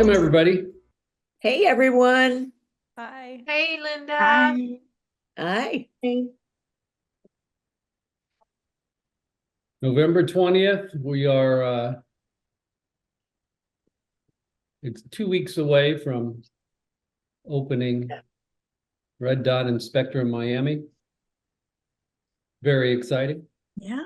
Welcome, everybody. Hey, everyone. Hi. Hey, Linda. Hi. Hi. November 20th, we are, it's 2 weeks away from opening Red Dot and Spectrum Miami. Very exciting. Yeah.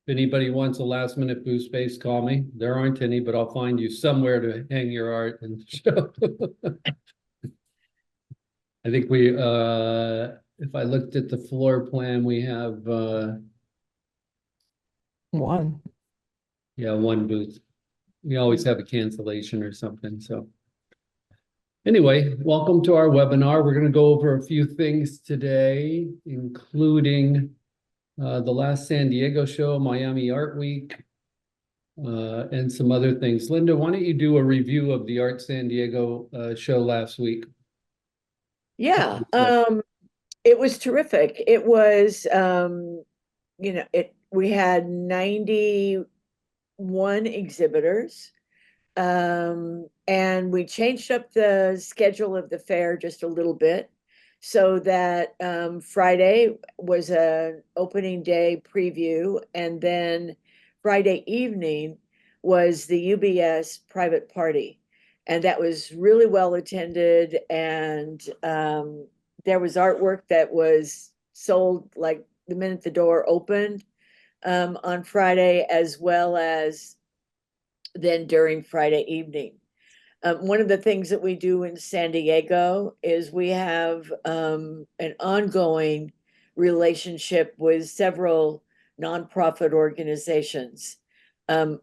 If anybody wants a last minute booth space, call me. There aren't any, but I'll find you somewhere to hang your art and show. I think if I looked at the floor plan, we have, One. one booth. We always have a cancellation or something, so. Anyway, welcome to our webinar. We're going to go over a few things today, including the last San Diego show, Miami Art Week, and some other things. Linda, why don't you do a review of the Art San Diego show last week? Yeah. It was terrific. It was, we had 91 exhibitors. And we changed up the schedule of the fair just a little bit so that Friday was an opening day preview, and then Friday evening was the UBS private party. And that was really well attended, and there was artwork that was sold like the minute the door opened on Friday, as well as then during Friday evening. One of the things that we do in San Diego is we have an ongoing relationship with several nonprofit organizations.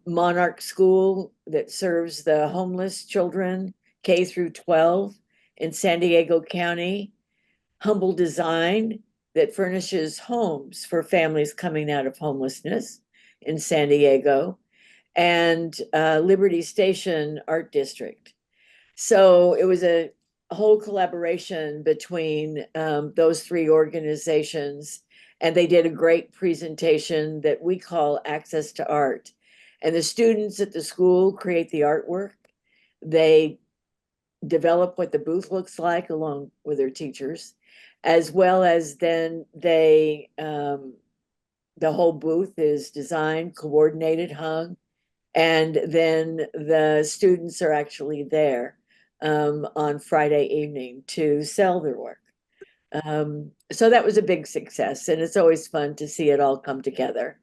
Monarch School, that serves the homeless children K through 12 in San Diego County. Humble Design, that furnishes homes for families coming out of homelessness in San Diego, and Liberty Station Art District. So it was a whole collaboration between those three organizations, and they did a great presentation that we call Access to Art. And the students at the school create the artwork. They develop what the booth looks like along with their teachers, as well as then the whole booth is designed, coordinated, hung, and then the students are actually there on Friday evening to sell their work. So that was a big success, and it's always fun to see it all come together.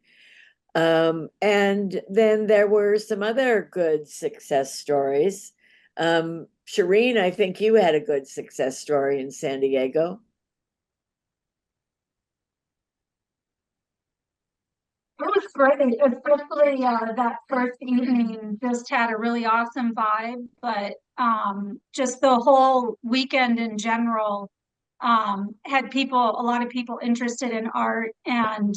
And then there were some other good success stories. Shireen, I think you had a good success story in San Diego. It was great, especially that first evening just had a really awesome vibe, but just the whole weekend in general had a lot of people interested in art and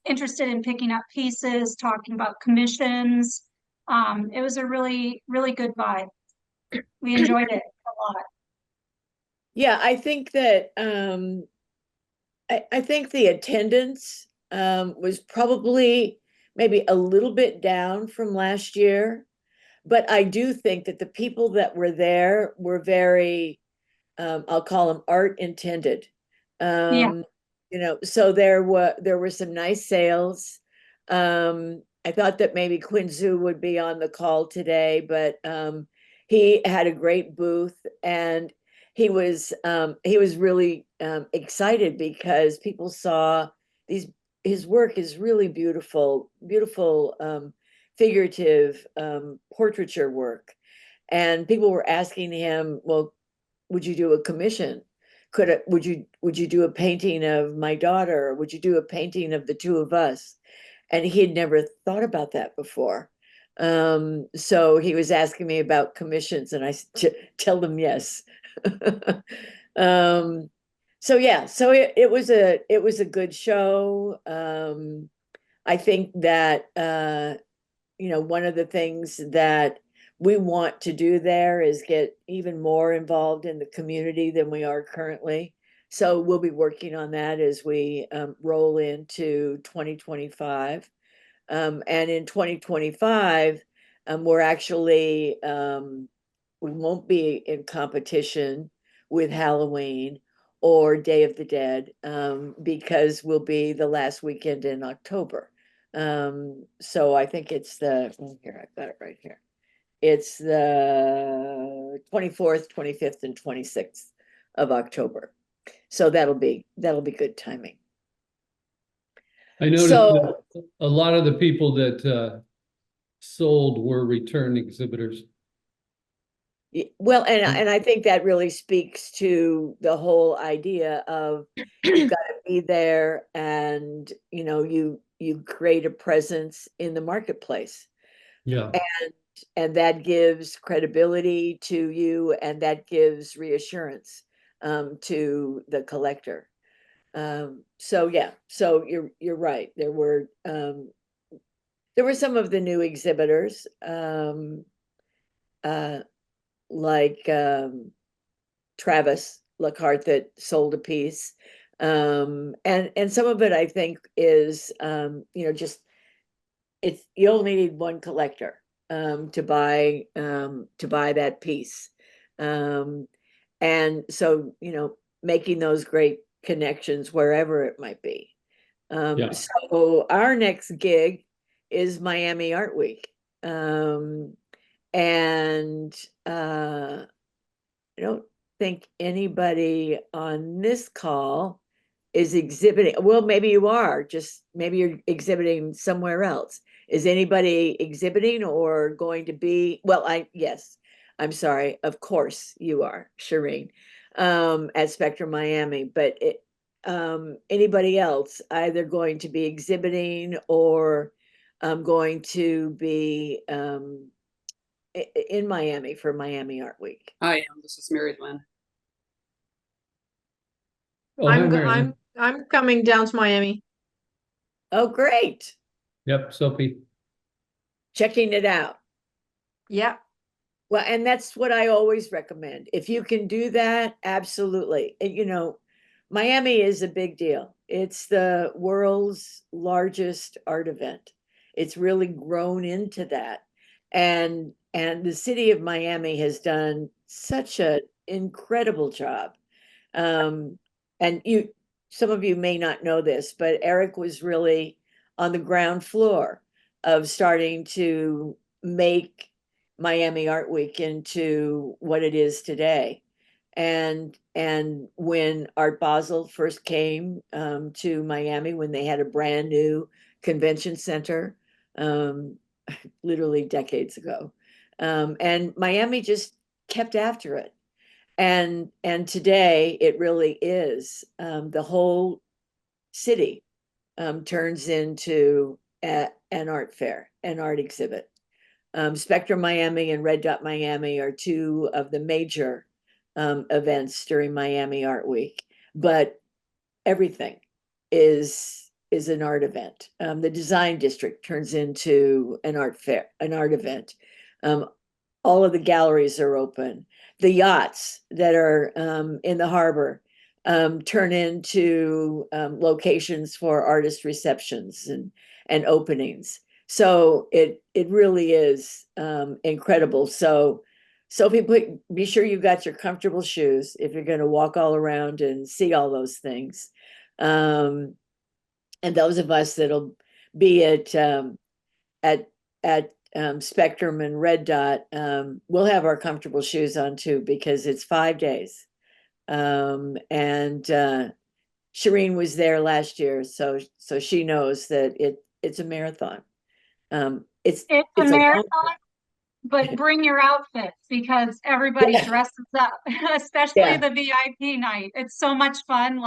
interested in picking up pieces, talking about commissions. It was a really, really good vibe. We enjoyed it a lot. Yeah, I think that I think the attendance was probably maybe a little bit down from last year, but I do think that the people that were there were very, I'll call them art intended. Yeah. So there were some nice sales. I thought that maybe Quinn Zhu would be on the call today, but he had a great booth, and he was really excited because people saw these his work is really beautiful, beautiful figurative portraiture work. And people were asking him, well, would you do a commission? Would you do a painting of my daughter? Or would you do a painting of the two of us? And he had never thought about that before. So he was asking me about commissions, and I tell him yes. um, so yeah, so it was a good show. I think that one of the things that we want to do there is get even more involved in the community than we are currently. So we'll be working on that as we roll into 2025. And in 2025, We're actually, we won't be in competition with Halloween or Day of the Dead, because we'll be the last weekend in October. So I think it's here, I've got it right here. It's the 24th, 25th, and 26th of October. So that'll be good timing. I noticed So that a lot of the people that sold were return exhibitors. well, and I think that really speaks to the whole idea of you've got to be there, and you create a presence in the marketplace. Yeah. And that gives credibility to you, and that gives reassurance to the collector. So yeah, so you're right. There were some of the new exhibitors, like Travis Lacarte that sold a piece. And some of it I think is just you only need one collector to buy that piece. And so, making those great connections wherever it might be. Yeah. So our next gig is Miami Art Week. And I don't think anybody on this call is exhibiting. Well, maybe you are, just maybe you're exhibiting somewhere else. Is anybody exhibiting or going to be? Well, yes, I'm sorry. Of course you are, Shireen, at Spectrum Miami, but anybody else either going to be exhibiting or going to be in Miami for Miami Art Week? I am. This is Mary Lynn. Oh, hi, Mary Lynn. I'm coming down to Miami. Oh, great. Yep, Sophie. Checking it out. Yeah. Well, and that's what I always recommend. If you can do that, absolutely. And, Miami is a big deal. It's the world's largest art event. It's really grown into that. And the city of Miami has done such an incredible job. And some of you may not know this, but Eric was really on the ground floor of starting to make Miami Art Week into what it is today. And when Art Basel first came to Miami, when they had a brand new convention center, literally decades ago, and Miami just kept after it. And today it really is, the whole city turns into an art fair, an art exhibit. Spectrum Miami and Red Dot Miami are two of the major events during Miami Art Week, but everything is an art event. The Design District turns into an art fair, an art event. All of the galleries are open. The yachts that are in the harbor turn into locations for artist receptions and openings. So it really is incredible. So be sure you got your comfortable shoes if you're going to walk all around and see all those things. And those of us that'll be at Spectrum and Red Dot, we'll have our comfortable shoes on too, because it's 5 days. And Shireen was there last year, so she knows that it's a marathon. It's It's a marathon, but bring your outfits because everybody dresses up, especially the VIP night. It's so much fun.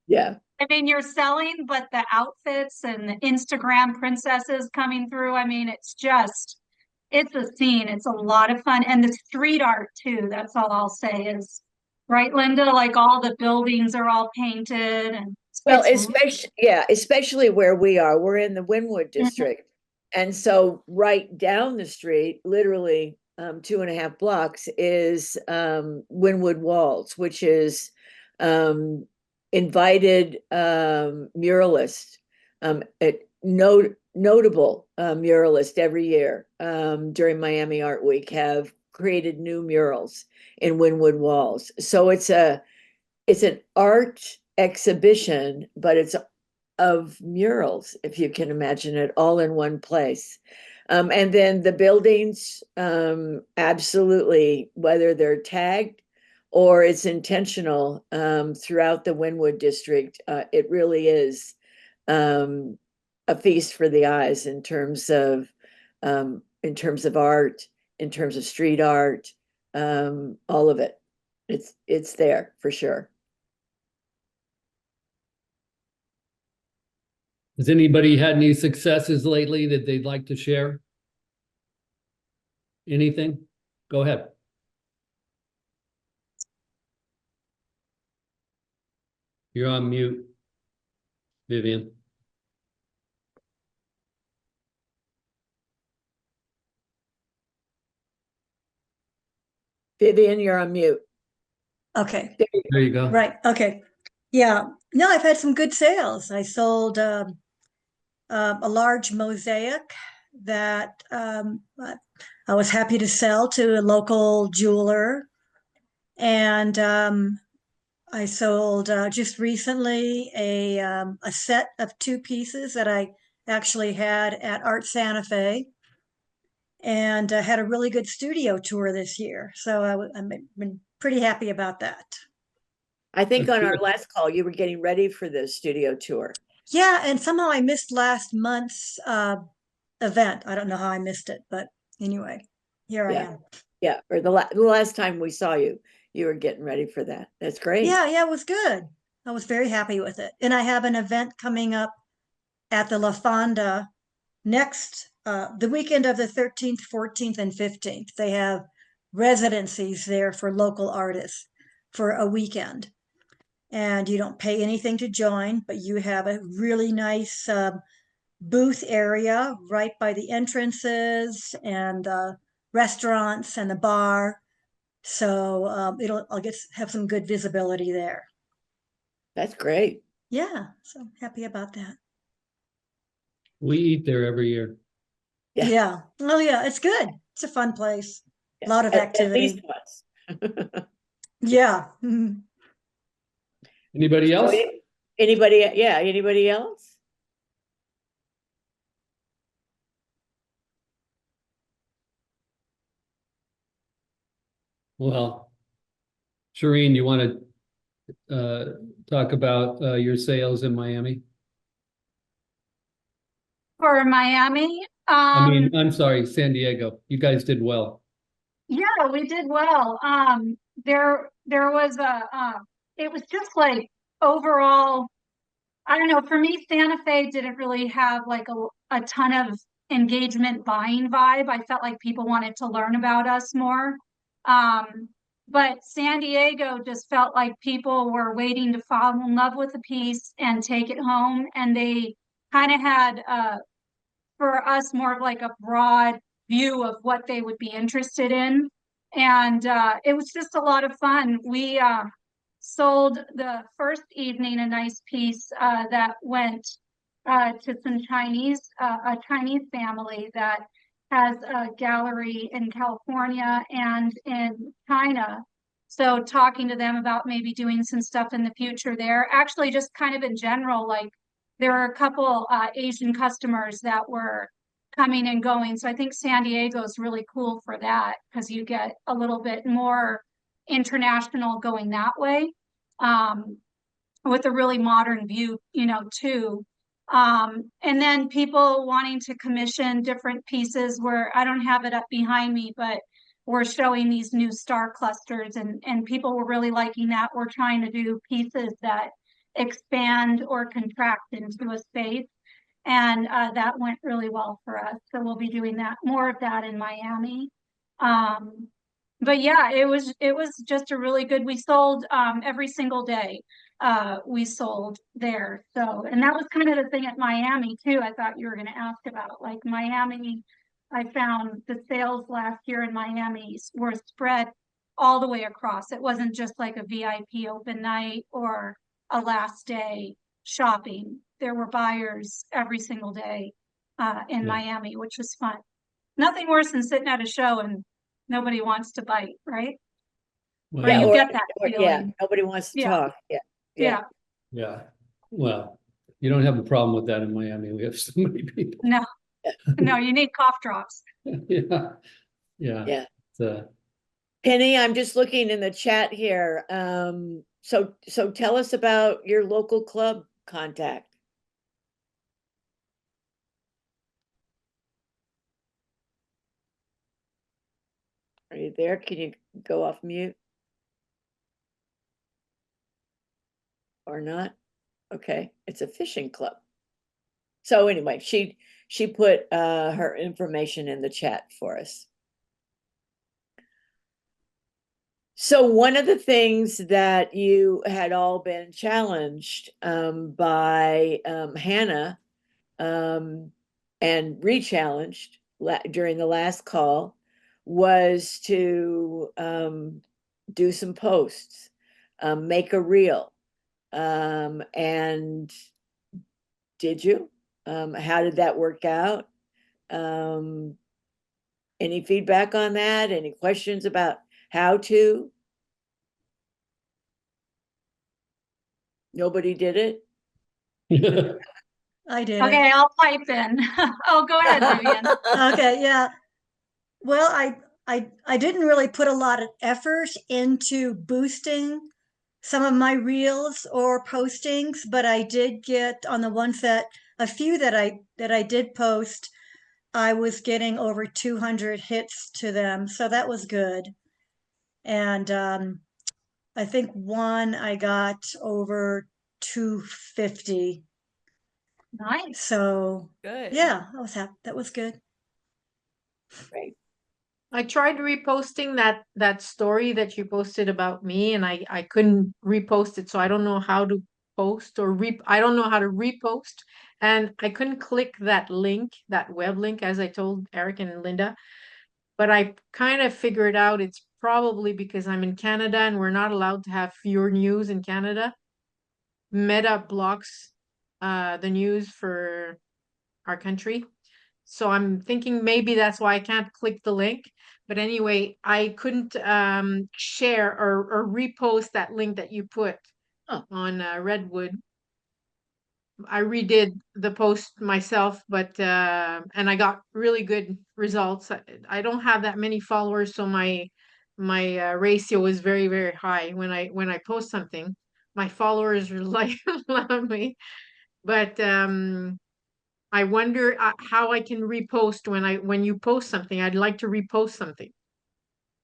Yeah. I mean, you're selling, but the outfits and the Instagram princesses coming through, I mean, it's a scene. It's a lot of fun. And the street art too. That's all I'll say is, right, Linda? Like all the buildings are all painted and well, especially where we are. We're in the Wynwood district. And so right down the street, literally 2.5 blocks, is Wynwood Walls, which is invited muralist. notable muralists every year during Miami Art Week have created new murals in Wynwood walls. So it's an art exhibition, but it's of murals, if you can imagine it, all in one place. And then the buildings, absolutely, whether they're tagged or it's intentional, throughout the Wynwood district, it really is a feast for the eyes in terms of art, in terms of street art, all of it. It's there for sure. Has anybody had any successes lately that they'd like to share? Anything? Go ahead. You're on mute, Vivian. Vivian, you're on mute. Okay, There you go. right, okay. Yeah, no, I've had some good sales. I sold a large mosaic that I was happy to sell to a local jeweler. And I sold just recently a set of 2 pieces that I actually had at Art Santa Fe. And I had a really good studio tour this year. So I've been pretty happy about that. I think That's on our good. last call, you were getting ready for the studio tour. Yeah, and somehow I missed last month's event. I don't know how I missed it, but anyway, here I Yeah. am. Yeah, or the last time we saw you, you were getting ready for that. That's great. Yeah, it was good. I was very happy with it. And I have an event coming up at the La Fonda next, the weekend of the 13th, 14th, and 15th. They have residencies there for local artists for a weekend. And you don't pay anything to join, but you have a really nice booth area right by the entrances and restaurants and the bar. So I'll have some good visibility there. That's great. Yeah, so I'm happy about that. We eat there every year. Yeah. Yeah. Oh yeah, it's good. It's a fun place. A lot of At least activity. once. Yeah. Mhm. Anybody else? Anybody else? Well, Shireen, you want to talk about your sales in Miami? For Miami, I mean, I'm sorry, San Diego. You guys did well. yeah, we did well. There was it was just like overall, I don't know, for me, Santa Fe didn't really have like a ton of engagement buying vibe. I felt like people wanted to learn about us more. Um, but San Diego just felt like people were waiting to fall in love with the piece and take it home. And they kind of had, for us, more of like a broad view of what they would be interested in. And it was just a lot of fun. We sold the first evening a nice piece that went to some a Chinese family that has a gallery in California and in China. So talking to them about maybe doing some stuff in the future there. Actually, just kind of in general, like there are a couple Asian customers that were coming and going. So I think San Diego is really cool for that because you get a little bit more international going that way, with a really modern view, too. And then people wanting to commission different pieces where I don't have it up behind me, but we're showing these new star clusters and people were really liking that. We're trying to do pieces that expand or contract into a space. And that went really well for us. So we'll be doing more of that in Miami. But yeah, it was just a really good, we sold every single day. We sold there. So, and that was kind of the thing at Miami too. I thought you were going to ask about, like Miami. I found the sales last year in Miami were spread all the way across. It wasn't just like a VIP open night or a last day shopping. There were buyers every single day. in Yeah. Miami, which was fun. Nothing worse than sitting at a show and nobody wants to bite, right? Well, Or Yeah, you get that yeah, feeling. nobody wants to Yeah. talk. Yeah, yeah. Yeah, well, you don't have a problem with that in Miami. We have so many people. No, no, you need cough drops. Yeah, yeah. Yeah. So, Penny, I'm just looking in the chat here. So tell us about your local club contact. Are you there? Can you go off mute? Or not? Okay, it's a fishing club. So anyway, she put her information in the chat for us. So one of the things that you had all been challenged by Hannah and re-challenged during the last call was to do some posts, make a reel. And did you? How did that work out? Any feedback on that? Any questions about how to? Nobody did it? I did it. Okay, I'll pipe in. Oh, go ahead, Vivian. Okay, yeah. Well, I didn't really put a lot of effort into boosting some of my reels or postings, but I did get on the ones that a few that I did post, I was getting over 200 hits to them, so that was good. And I think one I got over 250. Nice. So Good. yeah, I was happy. That was good. Right. I tried reposting that story that you posted about me, and I couldn't repost it, so I don't know how to post or I don't know how to repost, and I couldn't click that link, that web link, as I told Eric and Linda. But I kind of figured out it's probably because I'm in Canada and we're not allowed to have your news in Canada. Meta blocks the news for our country. So I'm thinking maybe that's why I can't click the link. But anyway, I couldn't share or repost that link that you put Oh. on Redwood. I redid the post myself, but and I got really good results. I don't have that many followers, so my ratio is very, very high when I post something. My followers are like love me, but I wonder how I can repost when you post something. I'd like to repost something.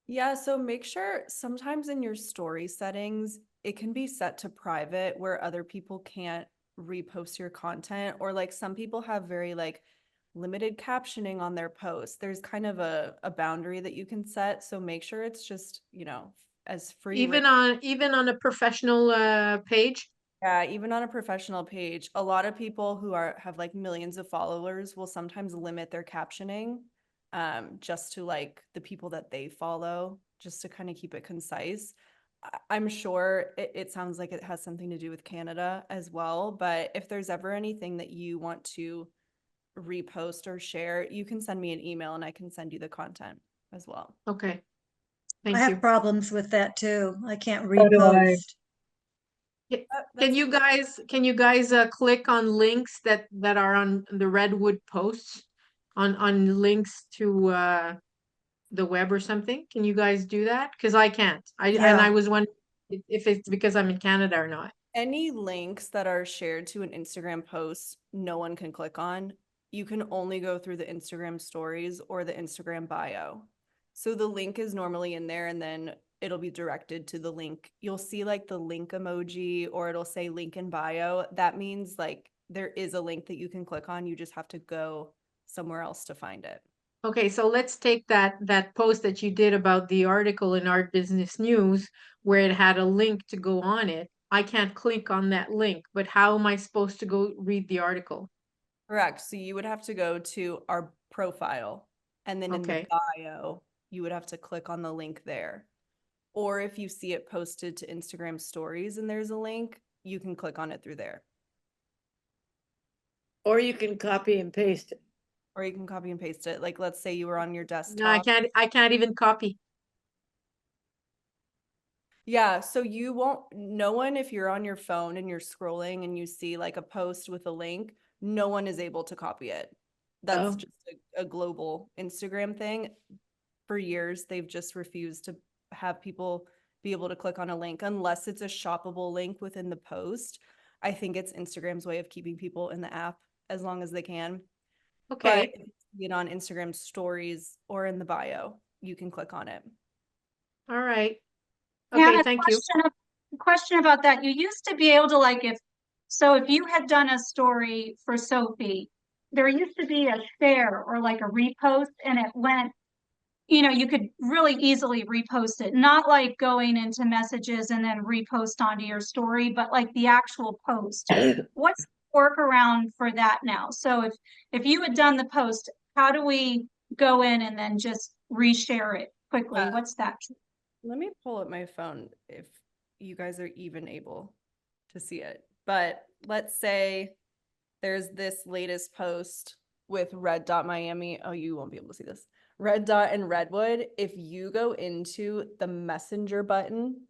Yeah, so make sure sometimes in your story settings, it can be set to private where other people can't repost your content, or like some people have very like limited captioning on their posts. There's kind of a boundary that you can set. So make sure it's just, as free. Even on a professional page. Yeah, even on a professional page, a lot of people who have like millions of followers will sometimes limit their captioning just to like the people that they follow, just to kind of keep it concise. I'm sure it sounds like it has something to do with Canada as well, but if there's ever anything that you want to repost or share, you can send me an email and I can send you the content as well. Okay. I Thank have you. problems with that too. I can't So do I. repost. Can you guys click on links that are on the Redwood posts on links to the web or something? Can you guys do that? Because I can't. And I Yeah. was wondering if it's because I'm in Canada or not. Any links that are shared to an Instagram post, no one can click on. You can only go through the Instagram stories or the Instagram bio. So the link is normally in there and then it'll be directed to the link. You'll see like the link emoji or it'll say link in bio. That means like there is a link that you can click on. You just have to go somewhere else to find it. Okay, so let's take that post that you did about the article in Art Business News where it had a link to go on it. I can't click on that link, but how am I supposed to go read the article? Correct. So you would have to go to our profile and then in the Okay. bio, you would have to click on the link there. Or if you see it posted to Instagram stories and there's a link, you can click on it through there. Or you can copy and paste it. or you can copy and paste it. Like, let's say you were on your desktop. No, I can't even copy. Yeah, so you won't, no one, if you're on your phone and you're scrolling and you see like a post with a link, no one is able to copy it. That's Oh. just a global Instagram thing. For years, they've just refused to have people be able to click on a link unless it's a shoppable link within the post. I think it's Instagram's way of keeping people in the app as long as they can. Okay. But if you see it on Instagram stories or in the bio, you can click on it. All right. Yeah, Okay, a thank you. question about that. You used to be able to like if you had done a story for Sophie, there used to be a share or like a repost and it went, you could really easily repost it, not like going into messages and then repost onto your story, but like the actual post. What's the workaround for that now? So if you had done the post, how do we go in and then just reshare it quickly? What's that? Let me pull up my phone if you guys are even able to see it. But let's say there's this latest post with Red Dot Miami. Oh, you won't be able to see this. Red Dot and Redwood. If you go into the messenger button,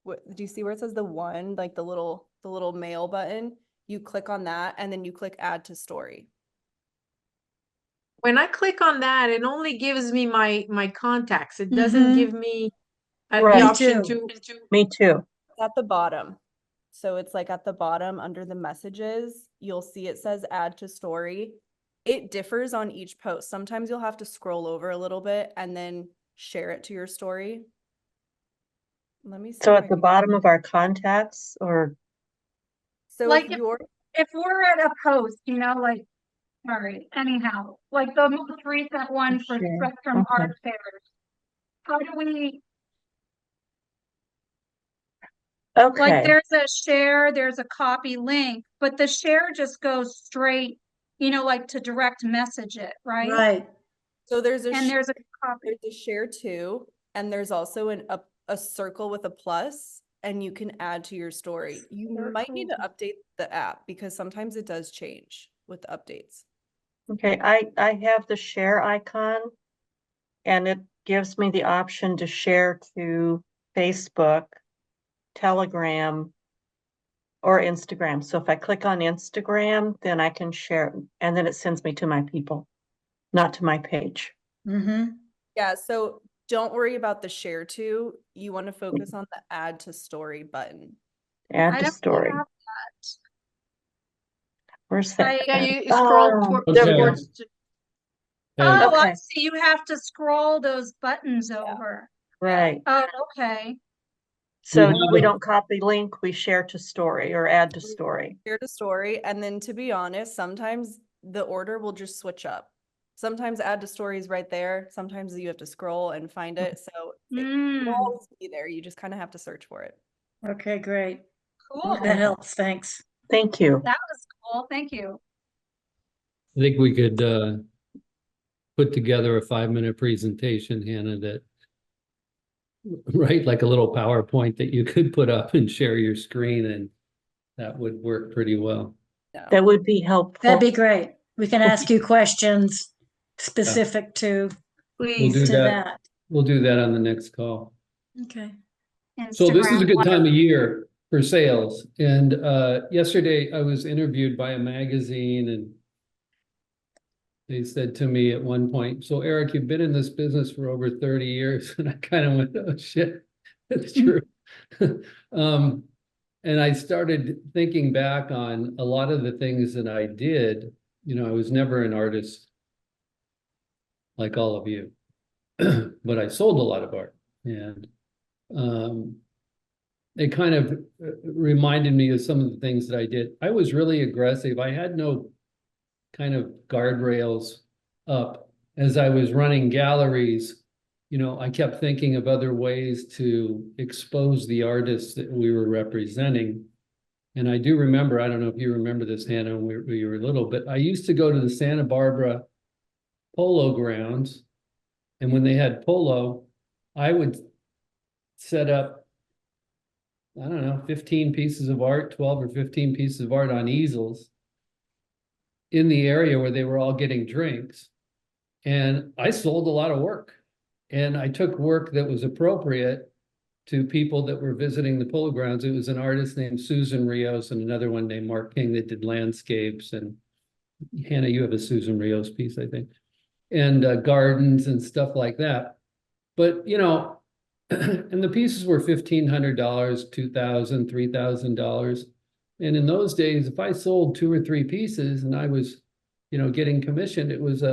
do you see where it says the one, like the little mail button? You click on that and then you click add to story. When I click on that, it only gives me my contacts. It doesn't give me the Right. option Me to. Me too. It's at the bottom. So it's like at the bottom under the messages, you'll see it says add to story. It differs on each post. Sometimes you'll have to scroll over a little bit and then share it to your story. Let me see. So if at I the can- bottom of our contacts, or So Like if you're if we're at a post, like, all right, anyhow, like the most recent one for Sure, Spectrum okay. Art Fairs, how do we, like, okay, there's a share, there's a copy link, but the share just goes straight, like to direct message it, right? Right. so there's And there's a copy. there's a share too, and there's also a circle with a plus, and you can add to your story. You might need to update the app because sometimes it does change with the updates. okay. I have the share icon, and it gives me the option to share to Facebook, Telegram, or Instagram. So if I click on Instagram, then I can share, and then it sends me to my people, not to my page. Mm-hmm. Yeah, so don't worry about the share to. You want to focus on the add to story button. Add I to don't story. have Where's that? I- Yeah, you scroll Oh, tor- there we go. towards. Oh, Oh, I Okay. see. You have to scroll those buttons over. Right. Oh, okay. So have we a- don't copy link, we share to story or add to story. Share to story, and then to be honest, sometimes the order will just switch up. Sometimes add to story is right there. Sometimes you have to scroll and find it. So it Mm, will always be there. You just kind of have to search for it. Okay, great. cool. That helps. Thanks. Thank you. That was cool. Thank you. I think we could put together a 5-minute presentation, Hannah, that right, like a little PowerPoint that you could put up and share your screen, and that would work pretty well. Yeah. That would be helpful. That'd be great. We can ask you questions specific to We'll do to that. that. We'll do that on the next call. Okay. So this is a Instagram good Live. time of year for sales. And yesterday I was interviewed by a magazine, and they said to me at one point, "So Eric, you've been in this business for over 30 years." And I kind of went, "Oh shit, that's true." And I started thinking back on a lot of the things that I did. I was never an artist like all of you, but I sold a lot of art. And it kind of reminded me of some of the things that I did. I was really aggressive. I had no kind of guardrails up as I was running galleries. I kept thinking of other ways to expose the artists that we were representing. And I do remember, I don't know if you remember this, Hannah, when we were little, but I used to go to the Santa Barbara polo grounds. And when they had polo, I would set up, I don't know, 15 pieces of art, 12 or 15 pieces of art on easels. in the area where they were all getting drinks. And I sold a lot of work. And I took work that was appropriate to people that were visiting the polo grounds. It was an artist named Susan Rios and another one named Mark King that did landscapes. And Hannah, you have a Susan Rios piece, I think, and gardens and stuff like that. But, you know, and the pieces were $1,500, $2,000, $3,000. And in those days, if I sold 2 or 3 pieces and I was, you know, getting commissioned, it was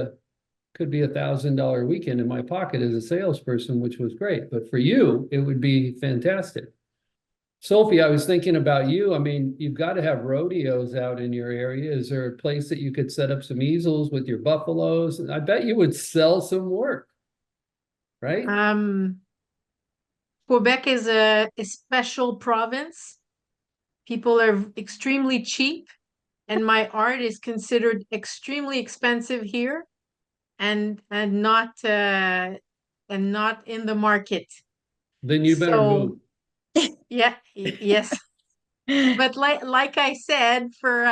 could be $1,000 weekend in my pocket as a salesperson, which was great. But for you, it would be fantastic. Sophie, I was thinking about you. I mean, you've got to have rodeos out in your area. Is there a place that you could set up some easels with your buffaloes? I bet you would sell some work, right? Quebec is a special province. People are extremely cheap, and my art is considered extremely expensive here, and not in the market. Then you better So, move. Yeah, yes. But like I said, for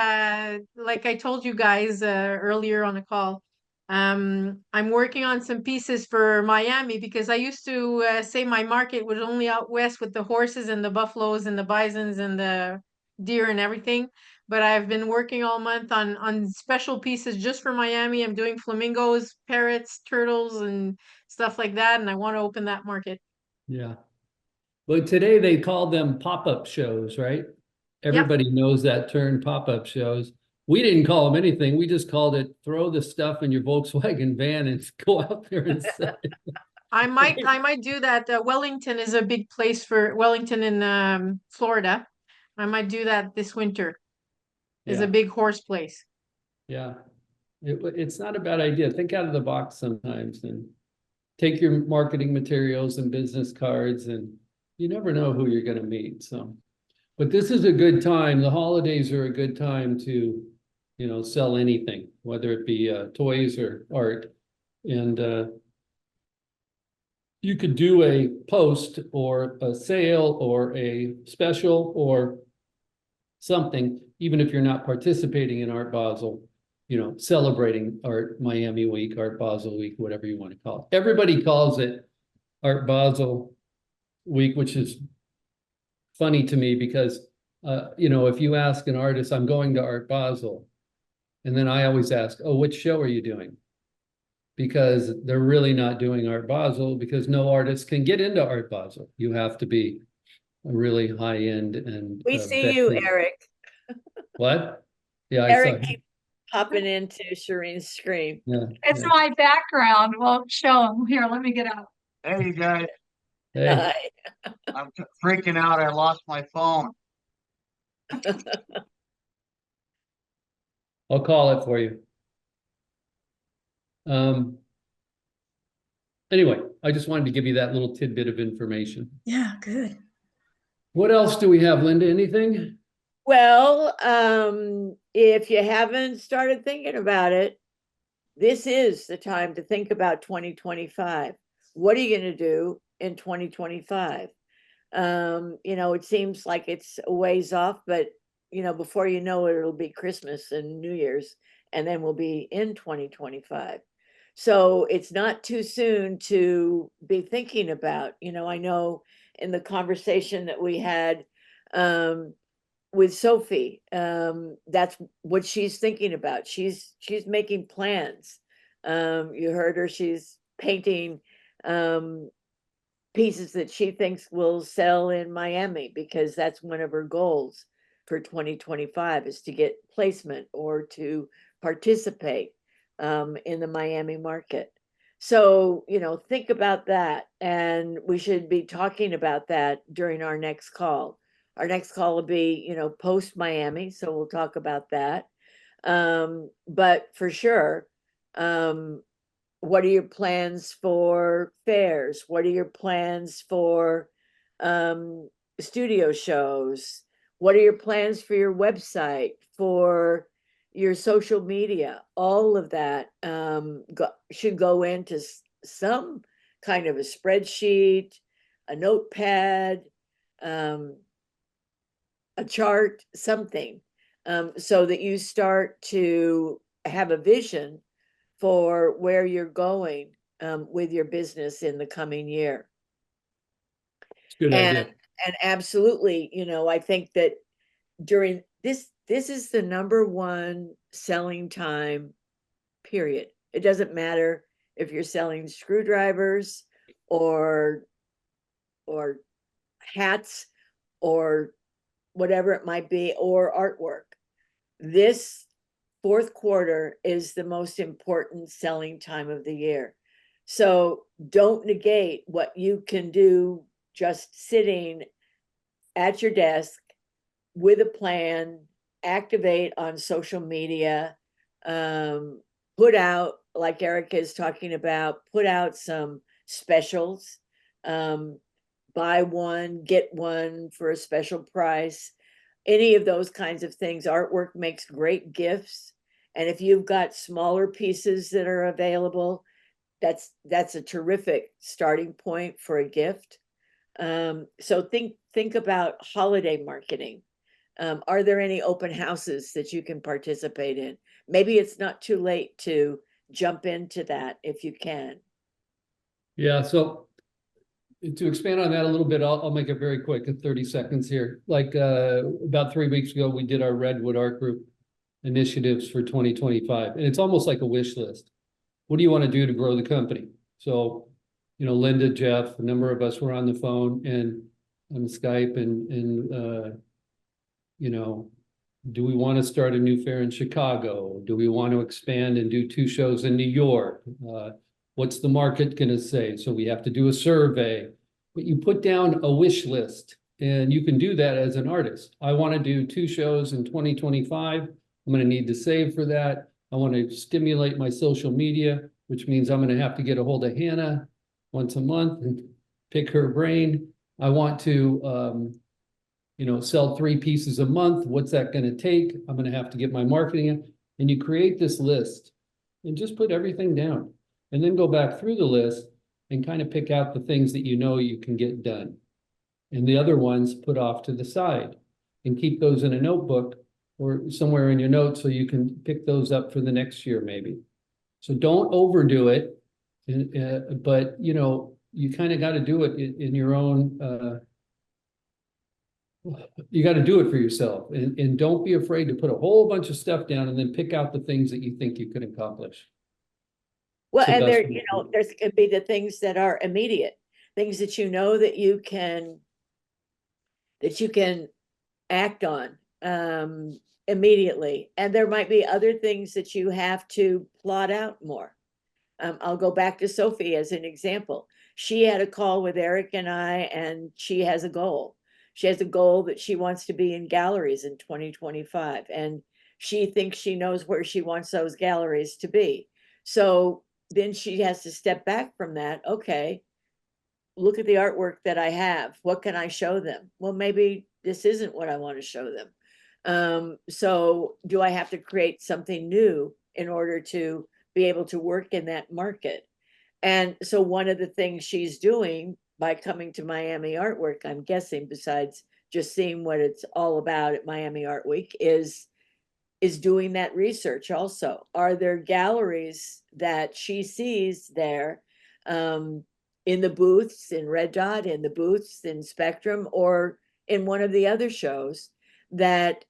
like I told you guys earlier on the call, I'm working on some pieces for Miami because I used to say my market was only out west with the horses and the buffaloes and the bisons and the deer and everything. But I've been working all month on special pieces just for Miami. I'm doing flamingos, parrots, turtles, and stuff like that, and I want to open that market. Yeah. But today they call them pop-up shows, right? Everybody knows that term, pop-up shows. We didn't call them anything. We just called it throw the stuff in your Volkswagen van and go out there and sell it. I might do that. Wellington is a big place for Wellington in Florida. I might do that this winter. It's a Yeah, big horse place. yeah. It's not a bad idea. Think out of the box sometimes and take your marketing materials and business cards, and you never know who you're going to meet. So, but this is a good time. The holidays are a good time to, you know, sell anything, whether it be toys or art. And you could do a post or a sale or a special or something, even if you're not participating in Art Basel, you know, celebrating Art Miami Week, Art Basel Week, whatever you want to call it. Everybody calls it Art Basel Week, which is funny to me because, you know, if you ask an artist, I'm going to Art Basel, and then I always ask, oh, which show are you doing? Because they're really not doing Art Basel because no artist can get into Art Basel. You have to be a really high end and We see you, Eric. What? Yeah, I Eric saw. keeps popping into Shireen's screen. Yeah. It's Yeah. my background. Well, show them. Here, let me get out. Hey, you guys, Hey, Hi. I'm freaking out. I lost my phone. I'll call it for you. Anyway, I just wanted to give you that little tidbit of information. Yeah, good. What else do we have, Linda? Anything? Well, if you haven't started thinking about it, this is the time to think about 2025. What are you going to do in 2025? You know, it seems like it's a ways off, but you know, before you know it, it'll be Christmas and New Year's, and then we'll be in 2025. So it's not too soon to be thinking about, you know, I know in the conversation that we had with Sophie, that's what she's thinking about. She's making plans. You heard her, she's painting pieces that she thinks will sell in Miami because that's one of her goals for 2025 is to get placement or to participate in the Miami market. So, you know, think about that. And we should be talking about that during our next call. Our next call will be, you know, post Miami. So we'll talk about that. But for sure, what are your plans for fairs? What are your plans for studio shows? What are your plans for your website, for your social media? All of that should go into some kind of a spreadsheet, a notepad, a chart, something, so that you start to have a vision for where you're going with your business in the coming year. It's a good idea. And absolutely, you know, I think that during this is the #1 selling time, period. It doesn't matter if you're selling screwdrivers or hats or whatever it might be, or artwork. This fourth quarter is the most important selling time of the year. So don't negate what you can do just sitting at your desk with a plan, activate on social media, put out, like Erica is talking about, put out some specials, buy one, get one for a special price, any of those kinds of things. Artwork makes great gifts. And if you've got smaller pieces that are available, that's a terrific starting point for a gift. So think about holiday marketing. Are there any open houses that you can participate in? Maybe it's not too late to jump into that if you can. Yeah, so to expand on that a little bit, I'll make it very quick in 30 seconds here. Like about 3 weeks ago, we did our Redwood Art Group initiatives for 2025. And it's almost like a wish list. What do you want to do to grow the company? So, you know, Linda, Jeff, a number of us were on the phone and on Skype and you know, do we want to start a new fair in Chicago? Do we want to expand and do 2 shows in New York? What's the market going to say? So we have to do a survey. But you put down a wish list, and you can do that as an artist. I want to do 2 shows in 2025. I'm going to need to save for that. I want to stimulate my social media, which means I'm going to have to get a hold of Hannah once a month and pick her brain. I want to you know, sell 3 pieces a month. What's that going to take? I'm going to have to get my marketing in. And you create this list and just put everything down and then go back through the list and kind of pick out the things that you know you can get done. And the other ones put off to the side and keep those in a notebook or somewhere in your notes so you can pick those up for the next year maybe. So don't overdo it. But, you know, you kind of got to do it in your own you got to do it for yourself and don't be afraid to put a whole bunch of stuff down and then pick out the things that you think you could accomplish. Well, So and that's there, what you know, there's going to be the things that are immediate, things that you know that you can act on immediately. And there might be other things that you have to plot out more. I'll go back to Sophie as an example. She had a call with Eric and I, and she has a goal. She has a goal that she wants to be in galleries in 2025, and she thinks she knows where she wants those galleries to be. So then she has to step back from that. Okay, look at the artwork that I have. What can I show them? Well, maybe this isn't what I want to show them. So do I have to create something new in order to be able to work in that market? And so one of the things she's doing by coming to Miami Art Week, I'm guessing, besides just seeing what it's all about at Miami Art Week, is doing that research also. Are there galleries that she sees there in the booths in Red Dot, in the booths in Spectrum, or in one of the other shows that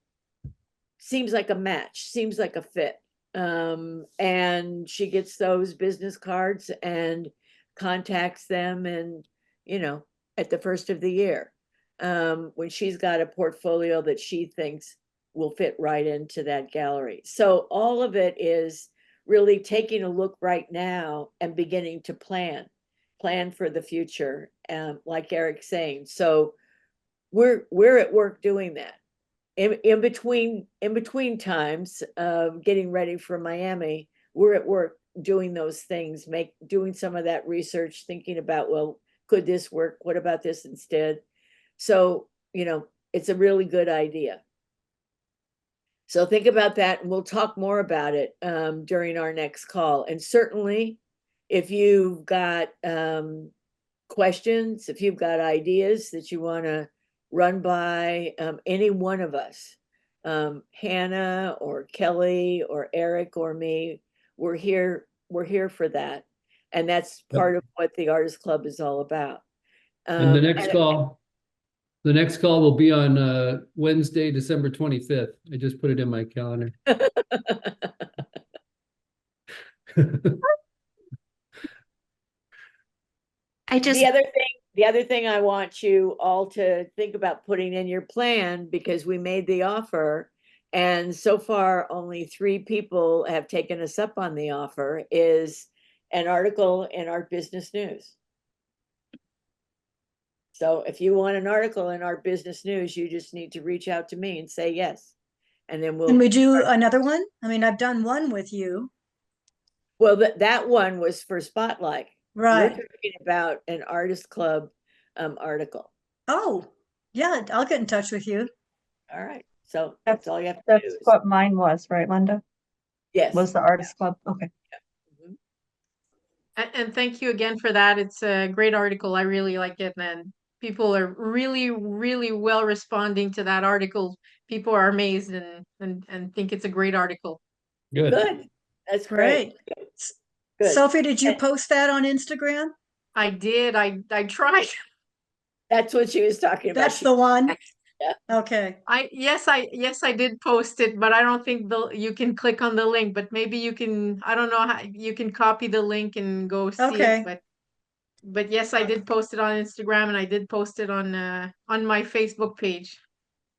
seems like a match, seems like a fit? And she gets those business cards and contacts them, and you know, at the first of the year, when she's got a portfolio that she thinks will fit right into that gallery. So all of it is really taking a look right now and beginning to plan for the future, like Eric's saying. So we're at work doing that. In between times of getting ready for Miami, we're at work doing those things, doing some of that research, thinking about, well, could this work? What about this instead? So, you know, it's a really good idea. So think about that, and we'll talk more about it during our next call. And certainly, if you've got questions, if you've got ideas that you want to run by any one of us, Hannah or Kelly or Eric or me, we're here for that. And that's Yep. part of what the Artist Club is all about. And the Um, next call will be on Wednesday, December 25th. I just put it in my calendar. The other thing I want you all to think about putting in your plan, because we made the offer and so far only 3 people have taken us up on the offer, is an article in our business news. So if you want an article in our business news, you just need to reach out to me and say yes. And then Can we we'll, do another one? I mean, I've done one with you. well, that one was for Spotlight. We're Right. talking about an Artist Club article. Oh, yeah, I'll get in touch with you. All right. So that's all you have to do. That's is- what mine was, right, Linda? Yes. Was the Artist Club? Okay. Mhm. And thank you again for that. It's a great article. I really like it, and people are really, really well responding to that article. People are amazed and think it's a great article. Good. Good. That's great. Great. Good. Sophie, did you And- post that on Instagram? I did. I tried. That's what she was talking about. That's the one? Yeah. Okay. Yes, I did post it, but I don't think you can click on the link, but maybe you can, I don't know how you can copy the link and go see Okay. it, but yes, I did post it on Instagram and I did post it on my Facebook page.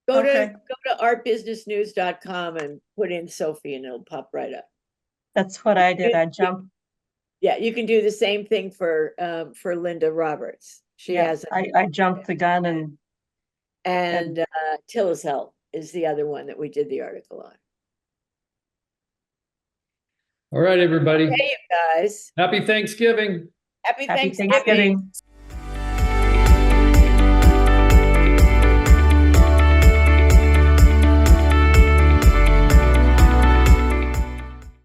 Go Okay. to artbusinessnews.com and put in Sophie and it'll pop right up. That's what I did. I jumped. Yeah, you can do the same thing for Linda Roberts. She Yeah, has I jumped the gun and Tillis Hell is the other one that we did the article on. All right, everybody. Hey, you guys. Happy Thanksgiving. Happy happy Thanksgiving. Thanksgiving.